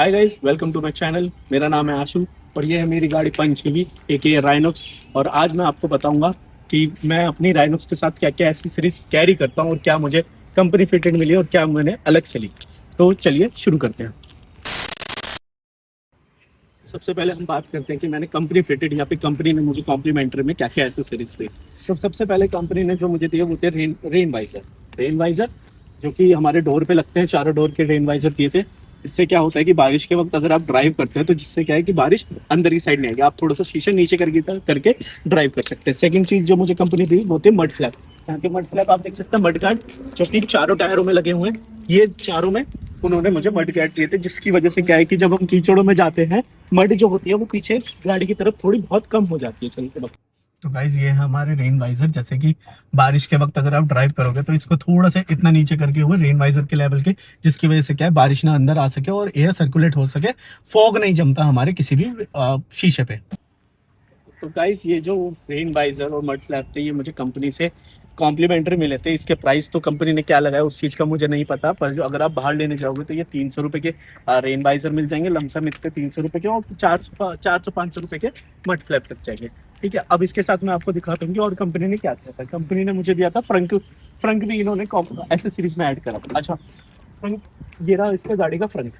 Hi guys, welcome to my channel. मेरा नाम है आशु और ये है मेरी गाड़ी पंचीवी ए राइनॉक्स। और आज मैं आपको बताऊंगा कि मैं अपनी राइनॉक्स के साथ क्या क्या एसेसरीज कैरी करता हूँ और क्या मुझे कंपनी फिटेड मिली और क्या मैंने अलग से ली। तो चलिए शुरू करते हैं। सबसे पहले हम बात करते हैं कि मैंने कंपनी फिटेड या फिर कंपनी ने मुझे कॉम्प्लीमेंट्री में क्या क्या एसेसरीज दी। तो सबसे पहले कंपनी ने जो मुझे दिए वो थे रेन वाइजर जो कि हमारे डोर पे लगते हैं। चारों डोर के रेन वाइजर दिए थे। इससे क्या होता है कि बारिश के वक्त अगर आप ड्राइव करते हैं तो जिससे क्या है कि बारिश अंदर की साइड नहीं आएगी, आप थोड़ा सा शीशे नीचे करके ड्राइव कर सकते हैं। सेकंड चीज जो मुझे कंपनी दी वो थे मड फ्लैप। यहाँ के मड फ्लैप आप देख सकते हैं, मड गार्ड जो कि चारों टायरों में लगे हुए हैं। ये चारों में उन्होंने मुझे मड गार्ड दिए थे, जिसकी वजह से क्या है कि जब हम कीचड़ों में जाते हैं मड जो होती है वो पीछे गाड़ी की तरफ थोड़ी बहुत कम हो जाती है चलते वक्त। तो गाइज ये है हमारे रेन वाइजर। जैसे कि बारिश के वक्त अगर आप ड्राइव करोगे तो इसको थोड़ा सा इतना नीचे करके हुए रेन वाइजर के लेवल के, जिसकी वजह से क्या है बारिश ना अंदर आ सके और एयर सर्कुलेट हो सके, फॉग नहीं जमता हमारे किसी भी शीशे पे। तो गाइज ये जो रेन वाइजर और मड फ्लैप थे ये मुझे कंपनी से कॉम्प्लीमेंट्री मिले थे। इसके प्राइस तो कंपनी ने क्या लगाया उस चीज़ का मुझे नहीं पता, पर जो अगर आप बाहर लेने जाओगे तो ये 300 रुपये के रेन वाइजर मिल जाएंगे लमसम इतने, 300 रुपये के, और 400-500 रुपये के मड फ्लैप लग जाएंगे। ठीक है, अब इसके साथ मैं आपको दिखाता हूँ कि और कंपनी ने क्या दिया था। कंपनी ने मुझे दिया था फ्रंक। फ्रंक भी इन्होंने एसेसरीज में ऐड करा था। अच्छा, फ्रंक ये रहा इसका गाड़ी का फ्रंक।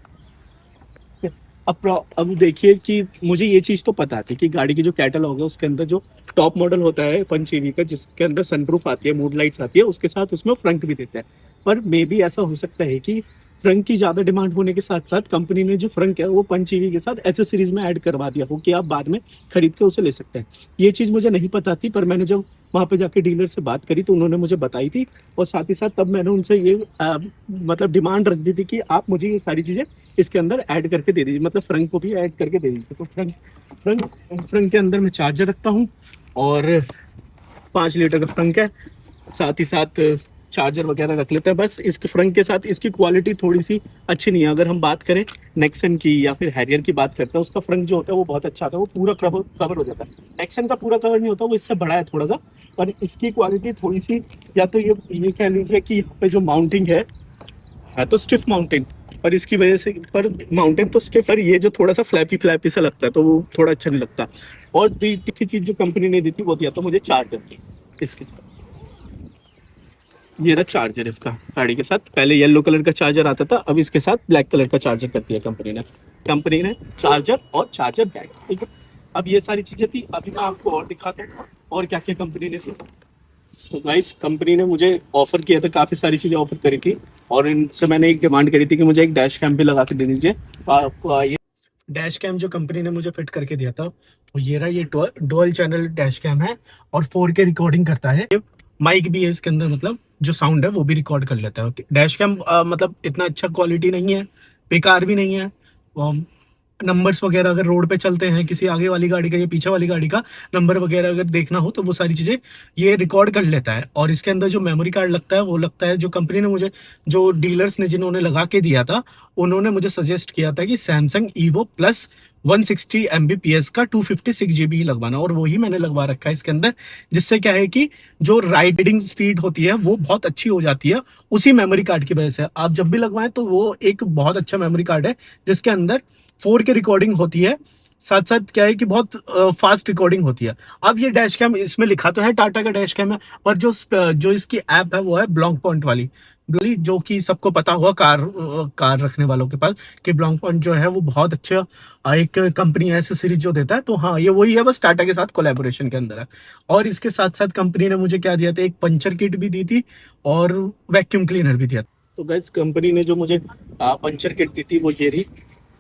अब देखिए कि मुझे ये चीज़ तो पता थी कि गाड़ी की जो कैटलॉग है उसके अंदर जो टॉप मॉडल होता है पंचीवी का, जिसके अंदर सनप्रूफ आती है, मूड लाइट्स आती है, उसके साथ उसमें फ्रंट भी देता है। पर मे बी ऐसा हो सकता है कि फ्रंट की ज़्यादा डिमांड होने के साथ साथ कंपनी ने जो फ्रंट है वो पंचीवी के साथ एसेसरीज में ऐड करवा दिया हो कि आप बाद में खरीद के उसे ले सकते हैं। ये चीज़ मुझे नहीं पता थी, पर मैंने जब वहाँ पे जाके डीलर से बात करी तो उन्होंने मुझे बताई थी। और साथ ही साथ तब मैंने उनसे ये मतलब डिमांड रख दी थी कि आप मुझे ये सारी चीज़ें इसके अंदर ऐड करके दे दीजिए, मतलब फ्रंट को भी ऐड करके दे दीजिए। तो फ्रंट फ्रंट के अंदर मैं चार्जर रखता हूँ और 5 लीटर का फ्रंट है। साथ ही साथ चार्जर वगैरह रख लेते हैं। बस इसके फ्रंट के साथ इसकी क्वालिटी थोड़ी सी अच्छी नहीं है। अगर हम बात करें नेक्सन की या फिर हैरियर की बात करते हैं, उसका फ्रंट जो होता है वो बहुत अच्छा आता है, वो पूरा कवर हो जाता है। नेक्सन का पूरा कवर नहीं होता, वो इससे बड़ा है थोड़ा सा, पर इसकी क्वालिटी थोड़ी सी, या तो ये कह लीजिए कि यहाँ पे जो माउंटिंग है तो स्टिफ माउंटेन, पर इसकी वजह से, पर माउंटेन तो स्टिफ है, ये जो थोड़ा सा फ्लैपी फ्लैपी सा लगता है तो वो थोड़ा अच्छा नहीं लगता। और तीसरी चीज जो कंपनी ने दी थी वो दिया था मुझे चार्जर। इसके साथ ये रहा चार्जर इसका गाड़ी के साथ। पहले येलो कलर का चार्जर आता था, अब इसके साथ ब्लैक कलर का चार्जर कर दिया कंपनी ने चार्जर और चार्जर बैग। ठीक है, अब ये सारी चीजें थी। अभी मैं आपको और दिखाता हूँ और क्या क्या कंपनी ने दिया। तो गाइस कंपनी ने मुझे ऑफर किया था, काफ़ी सारी चीज़ें ऑफर करी थी, और इनसे मैंने एक डिमांड करी थी कि मुझे एक डैश कैम भी लगा के दे दीजिए। ये डैश कैम जो कंपनी ने मुझे फिट करके दिया था तो ये रहा, ये डुअल चैनल डैश कैम है और 4K रिकॉर्डिंग करता है। माइक भी है इसके अंदर, मतलब जो साउंड है वो भी रिकॉर्ड कर लेता है। डैश कैम मतलब इतना अच्छा क्वालिटी नहीं है, बेकार भी नहीं है। नंबर्स वगैरह अगर रोड पे चलते हैं किसी आगे वाली गाड़ी का या पीछे वाली गाड़ी का नंबर वगैरह अगर देखना हो तो वो सारी चीज़ें ये रिकॉर्ड कर लेता है। और इसके अंदर जो मेमोरी कार्ड लगता है वो लगता है, जो कंपनी ने मुझे, जो डीलर्स ने जिन्होंने लगा के दिया था उन्होंने मुझे सजेस्ट किया था कि सैमसंग ईवो प्लस 160 Mbps का 256 GB ही लगवाना, और वही मैंने लगवा रखा है इसके अंदर। जिससे क्या है कि जो राइडिंग स्पीड होती है वो बहुत अच्छी हो जाती है उसी मेमोरी कार्ड की वजह से। आप जब भी लगवाएं तो वो एक बहुत अच्छा मेमोरी कार्ड है जिसके अंदर 4K रिकॉर्डिंग होती है, साथ साथ क्या है कि बहुत फास्ट रिकॉर्डिंग होती है। अब ये डैश कैम, इसमें लिखा तो है टाटा का डैश कैम है, पर जो इसकी ऐप है वो है ब्लॉन्क पॉइंट वाली, जो कि सबको पता हुआ कार रखने वालों के पास, कि ब्लॉन्क पॉइंट जो है वो बहुत अच्छा एक कंपनी है ऐसे सीरीज जो देता है। तो हाँ, ये वही है, बस टाटा के साथ कोलैबोरेशन के अंदर है। और इसके साथ साथ कंपनी ने मुझे क्या दिया था, एक पंचर किट भी दी थी और वैक्यूम क्लीनर भी दिया। तो गाइस कंपनी ने जो मुझे पंचर किट दी थी वो ये रही,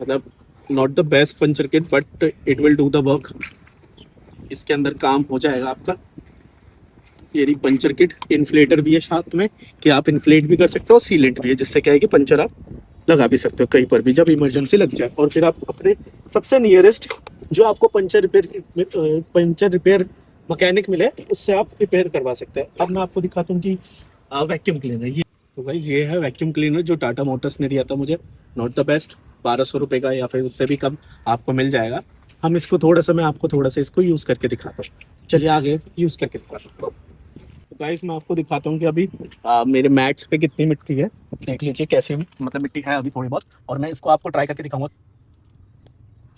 मतलब not the best puncture kit but it will do the work. इसके अंदर काम हो जाएगा आपका। ये रही पंचर किट, इन्फ्लेटर भी है साथ में कि आप इन्फ्लेट भी कर सकते हो, सीलेंट भी है जिससे क्या है कि पंचर आप लगा भी सकते हो कहीं पर भी जब इमरजेंसी लग जाए। और फिर आप अपने सबसे नियरेस्ट जो आपको पंचर रिपेयर मैकेनिक मिले उससे आप रिपेयर करवा सकते हैं। अब मैं आपको दिखाता हूँ कि वैक्यूम क्लीनर ये। तो भाई ये है वैक्यूम क्लीनर जो टाटा मोटर्स ने दिया था मुझे, नॉट द बेस्ट, 1200 रुपये का या फिर उससे भी कम आपको मिल जाएगा। हम इसको थोड़ा सा, मैं आपको थोड़ा सा इसको यूज़ करके दिखाता हूँ। चलिए आगे यूज़ करके दिखाता हूँ। तो गाइस मैं आपको दिखाता हूँ कि अभी मेरे मैट्स पे कितनी मिट्टी है। देख लीजिए कैसे, मतलब मिट्टी है अभी थोड़ी बहुत, और मैं इसको आपको ट्राई करके दिखाऊंगा।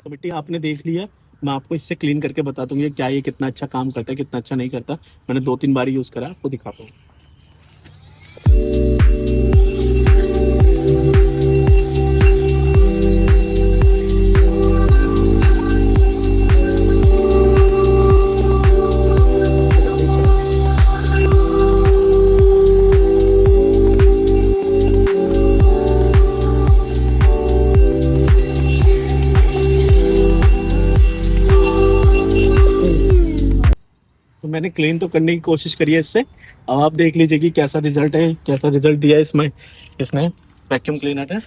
तो मिट्टी आपने देख लिया, मैं आपको इससे क्लीन करके बता दूंगी क्या ये कितना अच्छा काम करता है, कितना अच्छा नहीं करता। मैंने 2-3 बार यूज़ करा, आपको दिखाता हूँ। तो मैंने क्लीन तो करने की कोशिश करी है इससे। अब आप देख लीजिए कि कैसा रिजल्ट है, कैसा रिजल्ट दिया है इसमें इसने वैक्यूम क्लीनर है।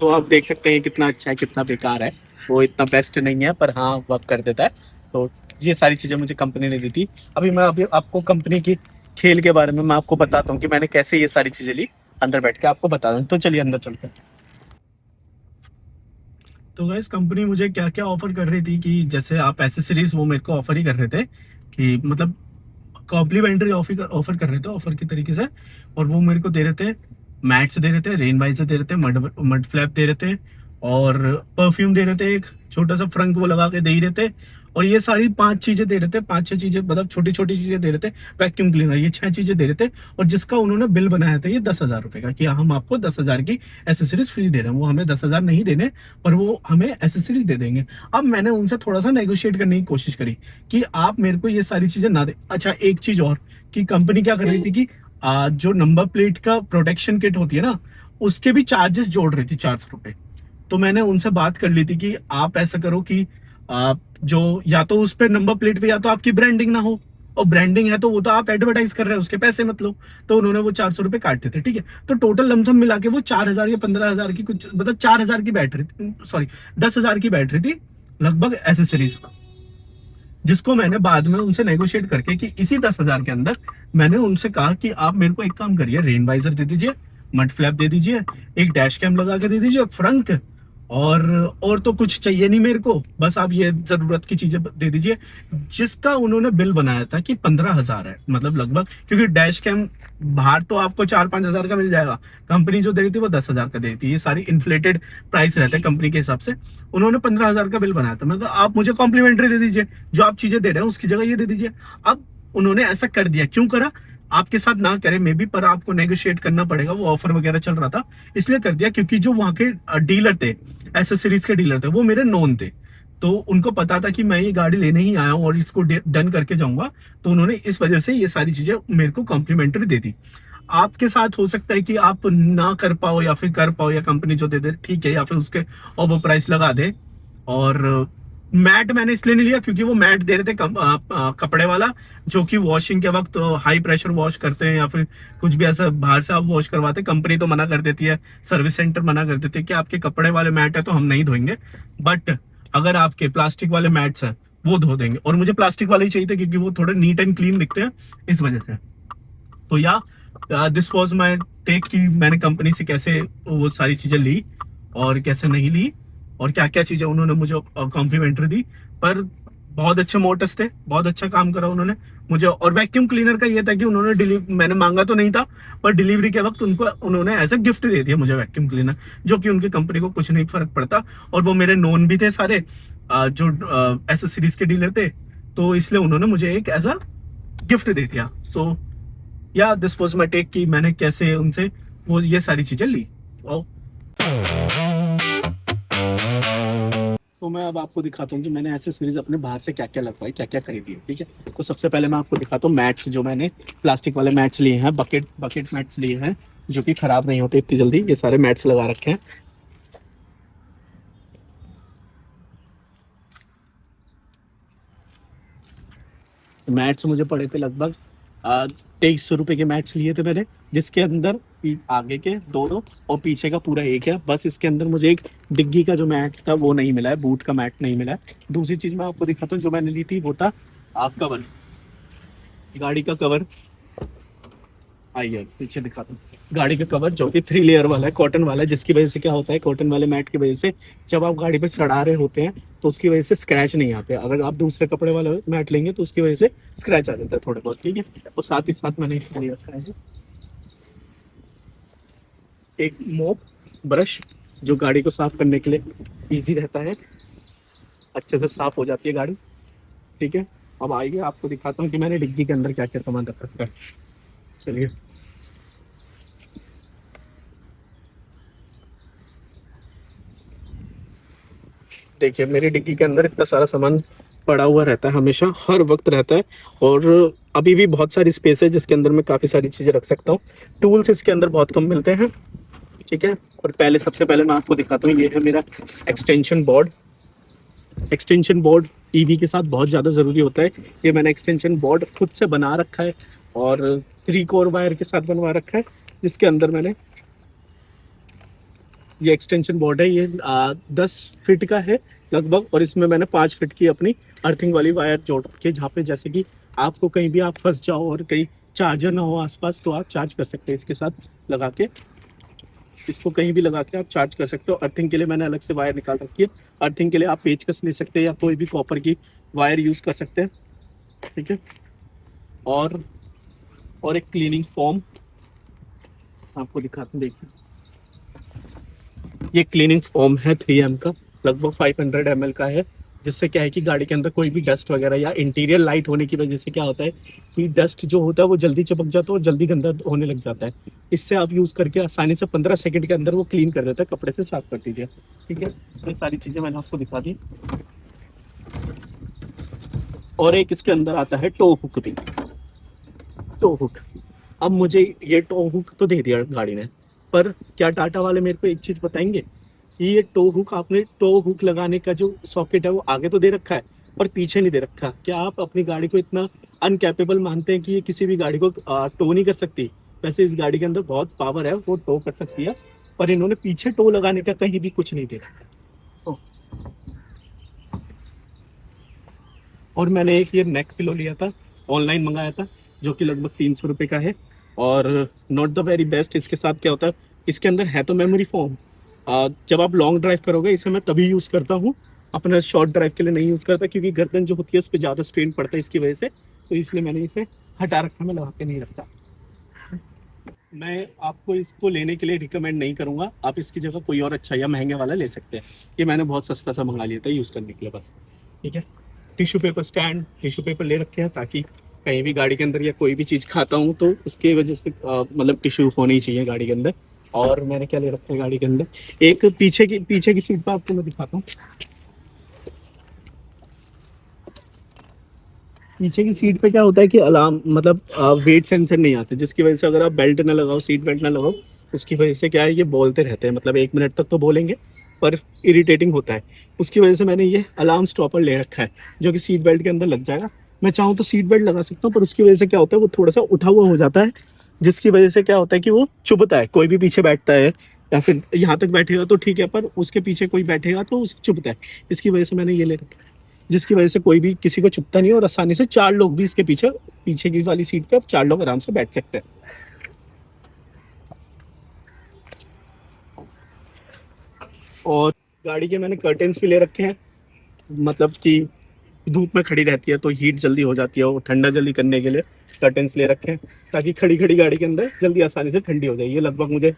तो आप देख सकते हैं कितना अच्छा है कितना बेकार है। वो इतना बेस्ट नहीं है पर हाँ वर्क कर देता है। तो ये सारी चीज़ें मुझे कंपनी ने दी थी। अभी आपको कंपनी की खेल के बारे में मैं आपको बताता हूँ कि मैंने कैसे ये सारी चीज़ें ली, अंदर बैठ के आपको बता दूँ। तो चलिए अंदर चलते हैं। तो गाइस कंपनी मुझे क्या क्या ऑफर कर रही थी कि जैसे आप एसेसरीज वो मेरे को ऑफर ही कर रहे थे कि मतलब कॉम्प्लीमेंट्री ऑफर कर रहे थे ऑफर के तरीके से। और वो मेरे को दे रहे थे, मैट्स दे रहे थे, रेन वाइजर दे रहे थे, मड मड फ्लैप दे रहे थे, और परफ्यूम दे रहे थे, एक छोटा सा फ्रंक वो लगा के दे ही रहे थे। और ये सारी 5 चीजें दे रहे थे, 5-6 चीजें, मतलब छोटी छोटी चीजें दे रहे थे। वैक्यूम क्लीनर ये 6 चीजें दे रहे थे। और जिसका उन्होंने बिल बनाया था ये 10,000 रुपए का, कि हम आपको 10,000 की एसेसरीज फ्री दे रहे हैं। वो हमें 10,000 नहीं देने, पर वो हमें एसेसरीज दे देंगे। अब मैंने उनसे थोड़ा सा नेगोशिएट करने की कोशिश करी कि आप मेरे को ये सारी चीजें ना दे। अच्छा एक चीज और, कि कंपनी क्या कर रही थी कि जो नंबर प्लेट का प्रोटेक्शन किट होती है ना, उसके भी चार्जेस जोड़ रही थी 400 रुपए। तो मैंने उनसे बात कर ली थी कि आप ऐसा करो कि आप जो या तो उस पे नंबर प्लेट पे या तो आपकी ब्रांडिंग ना हो, और ब्रांडिंग है तो वो तो आप एडवर्टाइज कर रहे हैं उसके पैसे मत लो। तो उन्होंने वो 400 रुपए काटते थे, ठीक है। तो टोटल लमसम मिला के वो 4,000 या 15,000 की कुछ, मतलब 4,000 की बैठ रही थी, सॉरी 10,000 की बैठ रही थी लगभग एसेसरीज। जिसको मैंने बाद में उनसे नेगोशिएट करके कि इसी 10,000 के अंदर मैंने उनसे कहा कि आप मेरे को एक काम करिए, रेन वाइजर दे दीजिए, मड फ्लैप दे दीजिए, एक डैश कैम लगा के दे दीजिए, फ्रंट, और तो कुछ चाहिए नहीं मेरे को, बस आप ये जरूरत की चीजें दे दीजिए। जिसका उन्होंने बिल बनाया था कि 15,000 है, मतलब लगभग, क्योंकि डैश कैम बाहर तो आपको 4-5 हजार का मिल जाएगा, कंपनी जो दे रही थी वो 10,000 का दे रही थी। ये सारी इन्फ्लेटेड प्राइस रहते हैं कंपनी के हिसाब से। उन्होंने 15,000 का बिल बनाया था, मतलब आप मुझे कॉम्प्लीमेंट्री दे दीजिए, जो आप चीजें दे रहे हैं उसकी जगह ये दे दीजिए। अब उन्होंने ऐसा कर दिया, क्यों करा आपके साथ ना करे मे बी, पर आपको नेगोशिएट करना पड़ेगा, वो ऑफर वगैरह चल रहा था इसलिए कर दिया, क्योंकि जो वहां के डीलर थे, एसेसरीज के डीलर थे, वो मेरे नोन थे। तो उनको पता था कि मैं ये गाड़ी लेने ही आया हूँ और इसको डन करके जाऊंगा। तो उन्होंने इस वजह से ये सारी चीजें मेरे को कॉम्प्लीमेंट्री दे दी। आपके साथ हो सकता है कि आप ना कर पाओ या फिर कर पाओ, या कंपनी जो दे दे ठीक है, या फिर उसके और वो प्राइस लगा दे। और मैट मैंने इसलिए नहीं लिया क्योंकि वो मैट दे रहे थे कपड़े वाला, जो कि वॉशिंग के वक्त हाई प्रेशर वॉश करते हैं या फिर कुछ भी ऐसा बाहर से आप वॉश करवाते, कंपनी तो मना कर देती है, सर्विस सेंटर मना कर देते हैं कि आपके कपड़े वाले मैट है तो हम नहीं धोएंगे, बट अगर आपके प्लास्टिक वाले मैट्स हैं वो धो देंगे। और मुझे प्लास्टिक वाले ही चाहिए थे क्योंकि वो थोड़े नीट एंड क्लीन दिखते हैं इस वजह से। तो या दिस वॉज माई टेक कि मैंने कंपनी से कैसे वो सारी चीजें ली और कैसे नहीं ली, और क्या क्या चीजें उन्होंने मुझे कॉम्प्लीमेंट्री दी। पर बहुत अच्छे मोटर्स थे, बहुत अच्छा काम करा उन्होंने मुझे। और वैक्यूम क्लीनर का ये था कि उन्होंने मैंने मांगा तो नहीं था, पर डिलीवरी के वक्त उन्होंने एज अ गिफ्ट दे दिया मुझे वैक्यूम क्लीनर, जो कि उनकी कंपनी को कुछ नहीं फर्क पड़ता। और वो मेरे नोन भी थे सारे, जो एसेसरीज के डीलर थे, तो इसलिए उन्होंने मुझे एक एज अ गिफ्ट दे दिया। सो या दिस वाज माय टेक कि मैंने कैसे उनसे वो ये सारी चीजें ली। तो मैं अब आपको दिखाता हूँ कि मैंने ऐसे सीरीज अपने बाहर से क्या क्या लगवाई, क्या क्या खरीदी है, ठीक है। तो सबसे पहले मैं आपको दिखाता हूँ मैट्स, जो मैंने प्लास्टिक वाले मैट्स लिए हैं, बकेट मैट्स लिए हैं, जो कि खराब नहीं होते इतनी जल्दी। ये सारे मैट्स लगा रखे हैं। मैट्स मुझे पड़े थे लगभग 2,300 रुपये के मैट्स लिए थे मैंने, जिसके अंदर आगे के दोनों और पीछे का पूरा एक है। बस इसके अंदर मुझे एक डिग्गी का जो मैट था वो नहीं मिला है, बूट का मैट नहीं मिला है। दूसरी चीज मैं आपको दिखाता हूँ, जो मैंने ली थी वो था कवर, गाड़ी का कवर। आइए पीछे दिखाता हूँ, गाड़ी का कवर जो कि 3 लेयर वाला है, कॉटन वाला है, जिसकी वजह से क्या होता है, कॉटन वाले मैट की वजह से जब आप गाड़ी पे चढ़ा रहे होते हैं तो उसकी वजह से स्क्रैच नहीं आते। अगर आप दूसरे कपड़े वाला मैट लेंगे तो उसकी वजह से स्क्रैच आ जाता है थोड़े बहुत, ठीक है। और साथ ही साथ मैंने लिया था एक मोप, ब्रश जो गाड़ी को साफ करने के लिए इजी रहता है, अच्छे से साफ हो जाती है गाड़ी। ठीक है, अब आइए आपको दिखाता हूँ कि मैंने डिग्गी के अंदर क्या क्या सामान रख रखा है। चलिए, देखिए मेरी डिग्गी के अंदर इतना सारा सामान पड़ा हुआ रहता है, हमेशा हर वक्त रहता है। और अभी भी बहुत सारी स्पेस है जिसके अंदर मैं काफ़ी सारी चीज़ें रख सकता हूँ। टूल्स इसके अंदर बहुत कम मिलते हैं। ठीक है, और पहले सबसे पहले मैं आपको दिखाता हूँ, ये है मेरा extension board. Extension board EV के साथ बहुत ज़्यादा ज़रूरी होता है। ये मैंने एक्सटेंशन बोर्ड खुद से बना रखा है और 3 कोर वायर के साथ बनवा रखा है, जिसके अंदर मैंने ये एक्सटेंशन बोर्ड है। ये 10 फीट का है लगभग, और इसमें मैंने 5 फीट की अपनी अर्थिंग वाली वायर जोड़ रखी है, जहाँ पे जैसे कि आपको कहीं भी आप फंस जाओ और कहीं चार्जर ना हो आसपास, तो आप चार्ज कर सकते हैं इसके साथ लगा के। इसको कहीं भी लगा के आप चार्ज कर सकते हो। अर्थिंग के लिए मैंने अलग से वायर निकाल रखी है। अर्थिंग के लिए आप पेचकस ले सकते हैं या कोई भी कॉपर की वायर यूज़ कर सकते हैं। ठीक है, और एक क्लीनिंग फॉर्म आपको दिखाता हूँ, देखिए ये क्लीनिंग फोम है 3M का, लगभग 500 ml का है। जिससे क्या है कि गाड़ी के अंदर कोई भी डस्ट वगैरह या इंटीरियर लाइट होने की वजह से क्या होता है कि डस्ट जो होता है वो जल्दी चिपक जाता है और जल्दी गंदा होने लग जाता है। इससे आप यूज़ करके आसानी से 15 सेकंड के अंदर वो क्लीन कर देता है, कपड़े से साफ कर दीजिए। ठीक है, ये सारी चीज़ें मैंने आपको दिखा दी। और एक इसके अंदर आता है टो हुक भी। टो हुक, अब मुझे ये टो हुक तो दे दिया गाड़ी ने, पर क्या टाटा वाले मेरे को एक चीज़ बताएंगे कि ये टो हुक, आपने टो हुक लगाने का जो सॉकेट है वो आगे तो दे रखा है पर पीछे नहीं दे रखा। क्या आप अपनी गाड़ी को इतना अनकैपेबल मानते हैं कि ये किसी भी गाड़ी को टो नहीं कर सकती? वैसे इस गाड़ी के अंदर बहुत पावर है, वो टो कर सकती है, पर इन्होंने पीछे टो लगाने का कहीं भी कुछ नहीं दे रखा। और मैंने एक ये नेक पिलो लिया था, ऑनलाइन मंगाया था, जो कि लगभग 300 रुपये का है। और नॉट द वेरी बेस्ट। इसके साथ क्या होता है, इसके अंदर है तो मेमोरी फोम। जब आप लॉन्ग ड्राइव करोगे, इसे मैं तभी यूज़ करता हूँ, अपना शॉर्ट ड्राइव के लिए नहीं यूज़ करता, क्योंकि गर्दन जो होती है उस पर ज़्यादा स्ट्रेन पड़ता है इसकी वजह से, तो इसलिए मैंने इसे हटा रखा, मैं लगा के नहीं रखता। मैं आपको इसको लेने के लिए रिकमेंड नहीं करूँगा, आप इसकी जगह कोई और अच्छा या महंगे वाला ले सकते हैं। ये मैंने बहुत सस्ता सा मंगा लिया था यूज़ करने के लिए बस। ठीक है, tissue paper stand, tissue paper ले रखे हैं, ताकि कहीं भी गाड़ी के अंदर या कोई भी चीज़ खाता हूँ तो उसके वजह से मतलब टिश्यू होने ही चाहिए गाड़ी के अंदर। और मैंने क्या ले रखा है गाड़ी के अंदर, एक पीछे की सीट पर आपको मैं दिखाता हूँ। पीछे की सीट पे क्या होता है कि अलार्म, मतलब वेट सेंसर नहीं आते, जिसकी वजह से अगर आप बेल्ट ना लगाओ, सीट बेल्ट ना लगाओ, उसकी वजह से क्या है ये बोलते रहते हैं, मतलब 1 मिनट तक तो बोलेंगे पर इरिटेटिंग होता है। उसकी वजह से मैंने ये अलार्म स्टॉपर ले रखा है, जो कि सीट बेल्ट के अंदर लग जाएगा। मैं चाहूँ तो सीट बेल्ट लगा सकता हूँ, पर उसकी वजह से क्या होता है वो थोड़ा सा उठा हुआ हो जाता है, जिसकी वजह से क्या होता है कि वो चुभता है। कोई भी पीछे बैठता है या फिर यहाँ तक बैठेगा तो ठीक है, पर उसके पीछे कोई बैठेगा तो उसे चुभता है। इसकी वजह से मैंने ये ले रखा है, जिसकी वजह से कोई भी किसी को चुभता नहीं है, और आसानी से 4 लोग भी इसके पीछे पीछे की वाली सीट पे अब 4 लोग आराम से बैठ सकते हैं। और गाड़ी के मैंने कर्टेन्स भी ले रखे हैं, मतलब कि धूप में खड़ी रहती है तो हीट जल्दी हो जाती है, और ठंडा जल्दी करने के लिए कर्टेन्स ले रखे हैं, ताकि खड़ी खड़ी गाड़ी के अंदर जल्दी आसानी से ठंडी हो जाए। ये लगभग मुझे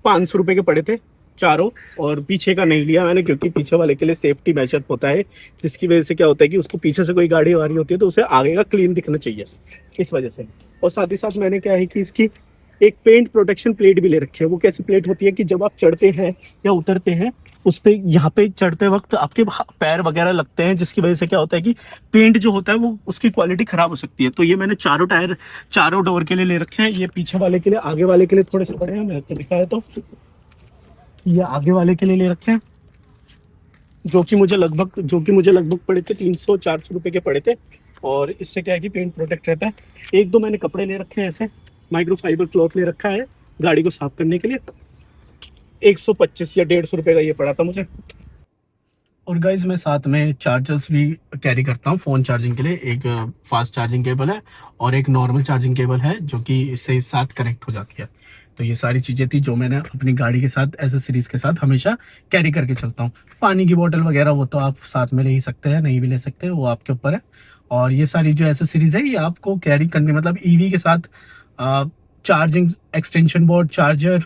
500 रुपये के पड़े थे चारों। और पीछे का नहीं लिया मैंने, क्योंकि पीछे वाले के लिए सेफ्टी मेजर होता है, जिसकी वजह से क्या होता है कि उसको पीछे से कोई गाड़ी आ रही होती है तो उसे आगे का क्लीन दिखना चाहिए, इस वजह से। और साथ ही साथ मैंने क्या है कि इसकी एक पेंट प्रोटेक्शन प्लेट भी ले रखी है। वो कैसी प्लेट होती है कि जब आप चढ़ते हैं या उतरते हैं, उस पे यहाँ पे चढ़ते वक्त आपके पैर वगैरह लगते हैं, जिसकी वजह से क्या होता है कि पेंट जो होता है वो उसकी क्वालिटी खराब हो सकती है। तो ये मैंने चारों टायर चारों डोर के लिए ले रखे हैं। ये पीछे वाले के लिए, आगे वाले के लिए थोड़े से बड़े हैं, मैं आपको दिखाया तो ये आगे वाले के लिए ले रखे हैं, जो कि मुझे लगभग पड़े थे 300-400 रुपए के पड़े थे। और इससे क्या है कि पेंट प्रोटेक्ट रहता है। एक दो मैंने कपड़े ले रखे हैं, ऐसे माइक्रोफाइबर क्लॉथ ले रखा है गाड़ी को साफ करने के लिए। 125 या 150 रुपए का ये पड़ा था मुझे। और गाइज मैं साथ में चार्जर्स भी कैरी करता हूँ फ़ोन चार्जिंग के लिए। एक फास्ट चार्जिंग केबल है और एक नॉर्मल चार्जिंग केबल है, जो कि इससे साथ कनेक्ट हो जाती है। तो ये सारी चीज़ें थी जो मैंने अपनी गाड़ी के साथ एसेसरीज के साथ हमेशा कैरी करके चलता हूँ। पानी की बोतल वगैरह वो तो आप साथ में ले ही सकते हैं, नहीं भी ले सकते, वो आपके ऊपर है। और ये सारी जो एसेसरीज है ये आपको कैरी करने, मतलब ईवी के साथ चार्जिंग एक्सटेंशन बोर्ड, चार्जर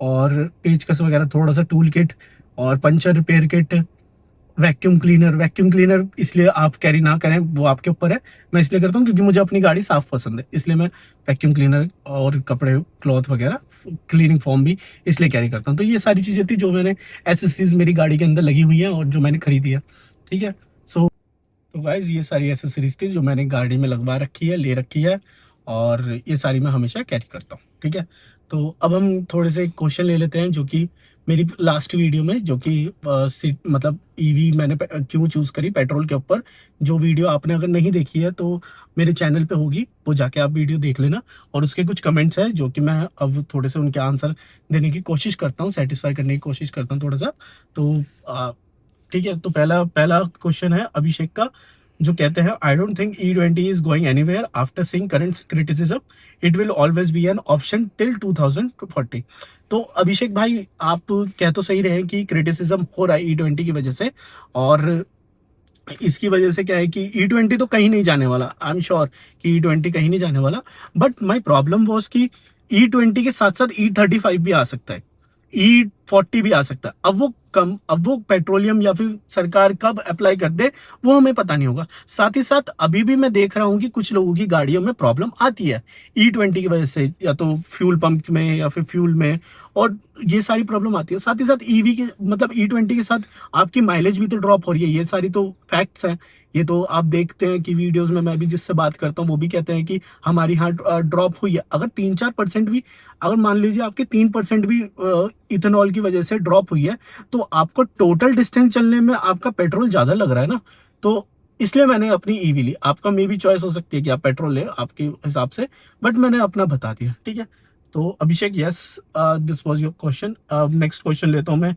और पेचकस वगैरह, थोड़ा सा टूल किट और puncture repair kit, vacuum cleaner इसलिए आप कैरी ना करें, वो आपके ऊपर है। मैं इसलिए करता हूँ क्योंकि मुझे अपनी गाड़ी साफ पसंद है, इसलिए मैं वैक्यूम क्लीनर और कपड़े क्लॉथ वगैरह क्लीनिंग फॉर्म भी इसलिए कैरी करता हूँ। तो ये सारी चीज़ें थी जो मैंने एसेसरीज मेरी गाड़ी के अंदर लगी हुई है और जो मैंने खरीदी है। ठीक है। सो तो गाइज ये सारी एसेसरीज थी जो मैंने गाड़ी में लगवा रखी है, ले रखी है, और ये सारी मैं हमेशा कैरी करता हूँ। ठीक है। तो अब हम थोड़े से क्वेश्चन ले लेते हैं जो कि मेरी लास्ट वीडियो में, जो कि मतलब ईवी मैंने क्यों चूज करी पेट्रोल के ऊपर, जो वीडियो आपने अगर नहीं देखी है तो मेरे चैनल पे होगी, वो जाके आप वीडियो देख लेना। और उसके कुछ कमेंट्स हैं जो कि मैं अब थोड़े से उनके आंसर देने की कोशिश करता हूँ, सेटिस्फाई करने की कोशिश करता हूँ थोड़ा सा। तो ठीक है। तो पहला पहला क्वेश्चन है अभिषेक का, जो कहते हैं I don't think E20 is going anywhere after seeing current criticism, it will always be an option till 2040। तो अभिषेक भाई, आप कह तो सही रहे हैं कि क्रिटिसिज्म हो रहा है E20 की वजह से, और इसकी वजह से क्या है कि E20 तो कहीं नहीं जाने वाला, आई एम श्योर कि E20 कहीं नहीं जाने वाला। बट माई प्रॉब्लम वॉज कि E20 के साथ साथ E35 भी आ सकता है, E40 भी आ सकता है। अब वो पेट्रोलियम या फिर सरकार कब अप्लाई कर दे वो हमें पता नहीं होगा। साथ ही साथ अभी भी मैं देख रहा हूँ कि कुछ लोगों की गाड़ियों में प्रॉब्लम आती है E20 की वजह से, या तो फ्यूल पंप में या फिर फ्यूल में, और ये सारी प्रॉब्लम आती है। साथ ही साथ ईवी के मतलब E20 के साथ आपकी माइलेज भी तो ड्रॉप हो रही है, ये सारी तो फैक्ट्स हैं। ये तो आप देखते हैं कि वीडियोस में मैं भी जिससे बात करता हूँ वो भी कहते हैं कि हमारी यहाँ ड्रॉप हुई है। अगर 3-4% भी, अगर मान लीजिए आपके 3% भी इथेनॉल की वजह से ड्रॉप हुई है, तो आपको टोटल डिस्टेंस चलने में आपका पेट्रोल ज्यादा लग रहा है ना। तो इसलिए मैंने अपनी ईवी ली। आपका मे भी चॉइस हो सकती है कि आप पेट्रोल ले आपके हिसाब से, बट मैंने अपना बता दिया। ठीक है। तो Abhishek, yes, this was your question. Next question लेता हूं मैं।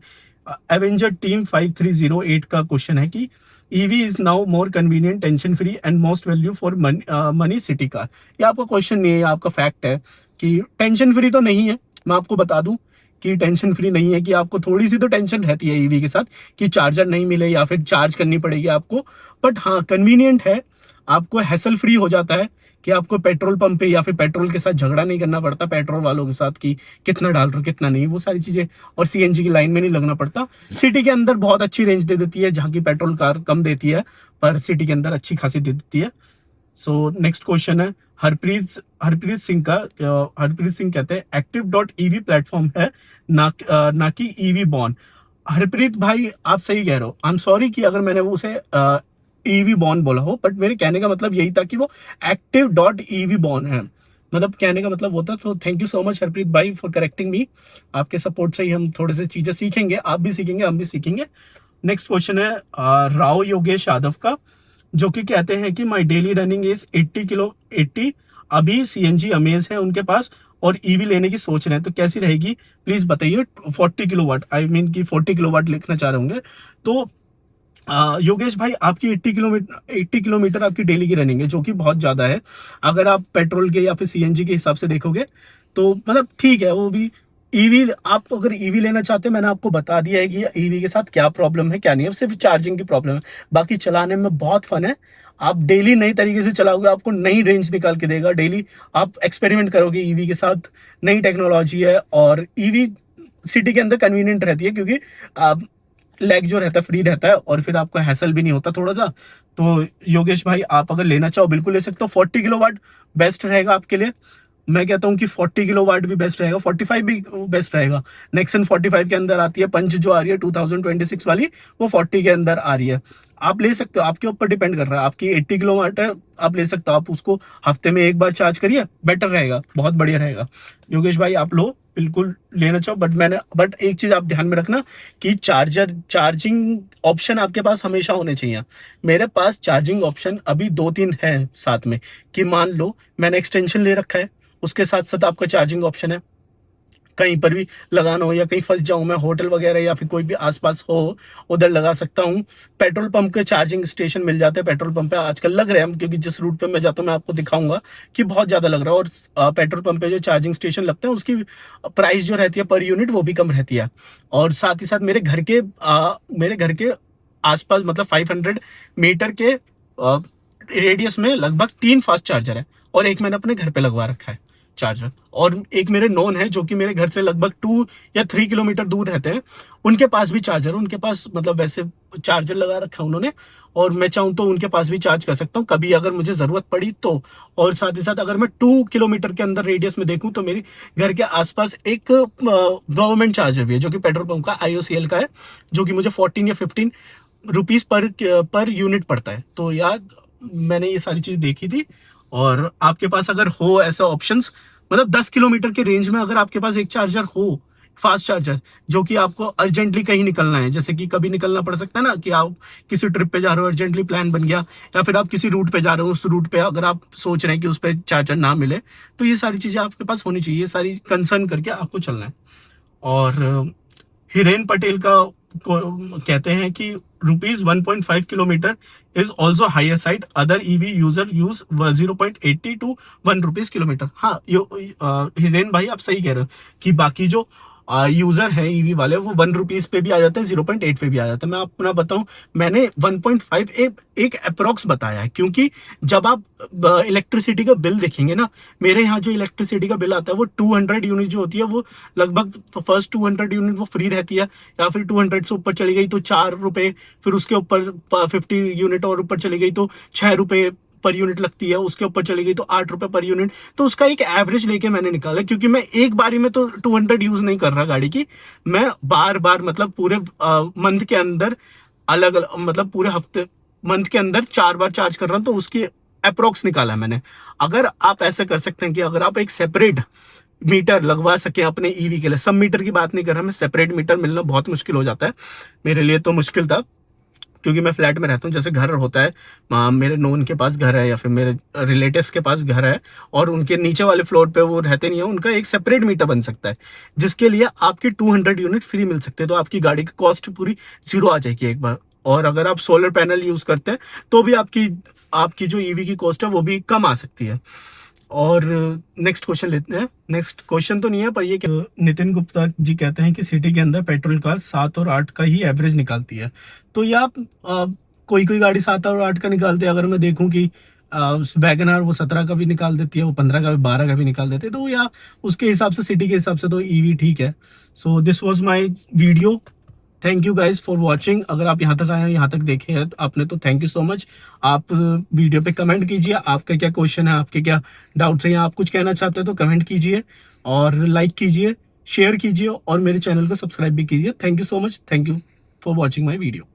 एवेंजर टीम 5308 का क्वेश्चन है कि EV is now more convenient, tension free and most value for money city car. ये आपका क्वेश्चन नहीं है, ये आपका फैक्ट है कि टेंशन फ्री तो नहीं है। मैं आपको बता दूं कि टेंशन फ्री नहीं है, कि आपको थोड़ी सी तो टेंशन रहती है ईवी के साथ कि चार्जर नहीं मिले या फिर चार्ज करनी पड़ेगी आपको। बट हाँ, कन्वीनियंट है, आपको हैसल फ्री हो जाता है कि आपको पेट्रोल पंप पे या फिर पेट्रोल के साथ झगड़ा नहीं करना पड़ता पेट्रोल वालों के साथ कि कितना डाल रहे हो कितना नहीं, वो सारी चीजें। और सीएनजी की लाइन में नहीं लगना पड़ता। सिटी के अंदर बहुत अच्छी रेंज दे देती है, जहाँ की पेट्रोल कार कम देती है, पर सिटी के अंदर अच्छी खासी दे देती है। सो नेक्स्ट क्वेश्चन है हरप्रीत सिंह का। हरप्रीत सिंह कहते हैं एक्टिव.ev प्लेटफॉर्म है, ना कि ईवी बॉन। हरप्रीत भाई, आप सही कह रहे हो। आई एम सॉरी कि अगर मैंने वो उसे ईवी बॉन बोला हो, बट मेरे कहने का मतलब यही था कि वो एक्टिव.ev बॉन है, मतलब कहने का मतलब होता। तो thank you so much Harpreet भाई फॉर करेक्टिंग मी। आपके सपोर्ट से ही हम थोड़े से चीजें सीखेंगे, आप भी सीखेंगे, हम भी सीखेंगे। नेक्स्ट क्वेश्चन है राव योगेश यादव का, जो कि कहते हैं कि माई डेली रनिंग इज 80। अभी सीएनजी अमेज है उनके पास और ईवी लेने की सोच रहे हैं, तो कैसी रहेगी प्लीज बताइए। 40 किलोवाट, आई मीन कि 40 किलोवाट लिखना चाह रहे होंगे। तो योगेश भाई, आपकी 80 किलोमीटर आपकी डेली की रनिंग है, जो कि बहुत ज्यादा है। अगर आप पेट्रोल के या फिर सीएनजी के हिसाब से देखोगे तो मतलब ठीक है वो भी। ईवी, आप अगर ईवी लेना चाहते हैं, मैंने आपको बता दिया है कि ईवी के साथ क्या प्रॉब्लम है क्या नहीं है, सिर्फ चार्जिंग की प्रॉब्लम है। बाकी चलाने में बहुत फन है। आप डेली नई तरीके से चलाओगे, आपको नई रेंज निकाल के देगा डेली। आप एक्सपेरिमेंट करोगे ईवी के साथ, नई टेक्नोलॉजी है। और ईवी सिटी के अंदर कन्वीनियंट रहती है, क्योंकि लेग जो रहता है फ्री रहता है, और फिर आपको हैसल भी नहीं होता थोड़ा सा। तो योगेश भाई, आप अगर लेना चाहो बिल्कुल ले सकते हो। 40 किलोवाट बेस्ट रहेगा आपके लिए। मैं कहता हूँ कि 40 किलोवाट भी बेस्ट रहेगा, 45 भी बेस्ट रहेगा। नेक्सन 45 के अंदर आती है, पंच जो आ रही है 2026 वाली, वो 40 के अंदर आ रही है। आप ले सकते हो, आपके ऊपर डिपेंड कर रहा है। आपकी 80 किलोवाट है, आप ले सकते हो। आप उसको हफ्ते में एक बार चार्ज करिए, बेटर रहेगा, बहुत बढ़िया रहेगा। योगेश भाई, आप लो, बिल्कुल लेना चाहो। बट एक चीज आप ध्यान में रखना कि चार्जिंग ऑप्शन आपके पास हमेशा होने चाहिए। मेरे पास चार्जिंग ऑप्शन अभी 2-3 है साथ में, कि मान लो मैंने एक्सटेंशन ले रखा है, उसके साथ साथ आपका चार्जिंग ऑप्शन है। कहीं पर भी लगाना हो या कहीं फंस जाऊं मैं, होटल वगैरह या फिर कोई भी आसपास हो, उधर लगा सकता हूं। पेट्रोल पंप के चार्जिंग स्टेशन मिल जाते हैं, पेट्रोल पंप पे आजकल लग रहे हैं, क्योंकि जिस रूट पे मैं जाता हूं मैं आपको दिखाऊंगा कि बहुत ज्यादा लग रहा है। और पेट्रोल पंप पे जो चार्जिंग स्टेशन लगते हैं उसकी प्राइस जो रहती है पर यूनिट, वो भी कम रहती है। और साथ ही साथ मेरे घर के आसपास, मतलब 500 मीटर के रेडियस में लगभग 3 फास्ट चार्जर है, और एक मैंने अपने घर पे लगवा रखा है। चार्जर। और एक मेरे नोन है जो कि मेरे घर से लगभग 2 या 3 किलोमीटर दूर रहते हैं, उनके पास भी चार्जर, उनके पास मतलब वैसे चार्जर लगा रखा है उन्होंने, और मैं चाहूँ तो उनके पास भी चार्ज कर सकता हूँ कभी अगर मुझे जरूरत पड़ी तो। और साथ ही साथ अगर मैं 2 किलोमीटर के अंदर रेडियस में देखूं तो मेरी घर के आसपास एक गवर्नमेंट चार्जर भी है जो कि पेट्रोल पंप का IOCL का है, जो कि मुझे 14 या 15 रुपीज पर यूनिट पड़ता है। तो यार मैंने ये सारी चीज देखी थी। और आपके पास अगर हो ऐसा ऑप्शंस, मतलब 10 किलोमीटर के रेंज में अगर आपके पास एक चार्जर हो, फास्ट चार्जर, जो कि आपको अर्जेंटली कहीं निकलना है, जैसे कि कभी निकलना पड़ सकता है ना कि आप किसी ट्रिप पे जा रहे हो, अर्जेंटली प्लान बन गया, या फिर आप किसी रूट पे जा रहे हो, उस रूट पे अगर आप सोच रहे हैं कि उस पर चार्जर ना मिले, तो ये सारी चीजें आपके पास होनी चाहिए, ये सारी कंसर्न करके आपको चलना है। और हिरेन पटेल का कहते हैं कि ₹1.5 kilometre is also higher side, other EV user use 0.80 to 1 rupees kilometre. हाँ हिरेन भाई आप सही कह रहे हो कि बाकी जो यूजर है ईवी वाले वो 1 रुपीज पे भी आ जाते हैं, 0.8 पे भी आ जाते हैं। मैं अपना बताऊं, मैंने 1.5 एक अप्रोक्स बताया है, क्योंकि जब आप इलेक्ट्रिसिटी का बिल देखेंगे ना, मेरे यहाँ जो इलेक्ट्रिसिटी का बिल आता है वो 200 यूनिट जो होती है वो लगभग फर्स्ट 200 यूनिट वो फ्री रहती है, या फिर 200 से ऊपर चली गई तो 4 रुपए, फिर उसके ऊपर 50 यूनिट और ऊपर चली गई तो 6 रुपए पर यूनिट लगती है, उसके ऊपर चली गई तो 8 रुपए पर यूनिट। तो उसका एक एवरेज लेके मैंने निकाला, क्योंकि मैं एक बारी में तो 200 यूज नहीं कर रहा गाड़ी की, मैं बार बार मतलब पूरे मंथ के अंदर अलग अलग, मतलब पूरे हफ्ते मंथ के अंदर 4 बार चार्ज कर रहा हूँ, तो उसकी अप्रोक्स निकाला मैंने। अगर आप ऐसे कर सकते हैं कि अगर आप एक सेपरेट मीटर लगवा सके अपने ईवी के लिए, सब मीटर की बात नहीं कर रहा मैं, सेपरेट मीटर मिलना बहुत मुश्किल हो जाता है, मेरे लिए तो मुश्किल था, क्योंकि मैं फ्लैट में रहता हूँ। जैसे घर होता है, मेरे नोन के पास घर है या फिर मेरे रिलेटिव्स के पास घर है, और उनके नीचे वाले फ्लोर पे वो रहते नहीं है, उनका एक सेपरेट मीटर बन सकता है, जिसके लिए आपकी 200 यूनिट फ्री मिल सकते हैं, तो आपकी गाड़ी की कॉस्ट पूरी जीरो आ जाएगी एक बार। और अगर आप सोलर पैनल यूज करते हैं तो भी आपकी आपकी जो ईवी की कॉस्ट है वो भी कम आ सकती है। और नेक्स्ट क्वेश्चन लेते हैं। नेक्स्ट क्वेश्चन तो नहीं है पर ये नितिन गुप्ता जी कहते हैं कि सिटी के अंदर पेट्रोल कार 7 और 8 का ही एवरेज निकालती है। तो या कोई कोई गाड़ी 7 और 8 का निकालती है, अगर मैं देखूं कि वैगन आर वो 17 का भी निकाल देती है, वो 15 का भी 12 का भी निकाल देते हैं, तो या उसके हिसाब से सिटी के हिसाब से तो ईवी ठीक है। So this was my video. Thank you guys for watching. अगर आप यहाँ तक आए हैं, यहाँ तक देखे हैं आपने, तो थैंक यू सो मच। आप वीडियो पे कमेंट कीजिए, आपका क्या क्वेश्चन है, आपके क्या डाउट्स हैं, या आप कुछ कहना चाहते हैं तो कमेंट कीजिए, और लाइक कीजिए, शेयर कीजिए, और मेरे चैनल को सब्सक्राइब भी कीजिए। Thank you so much. Thank you for watching my video.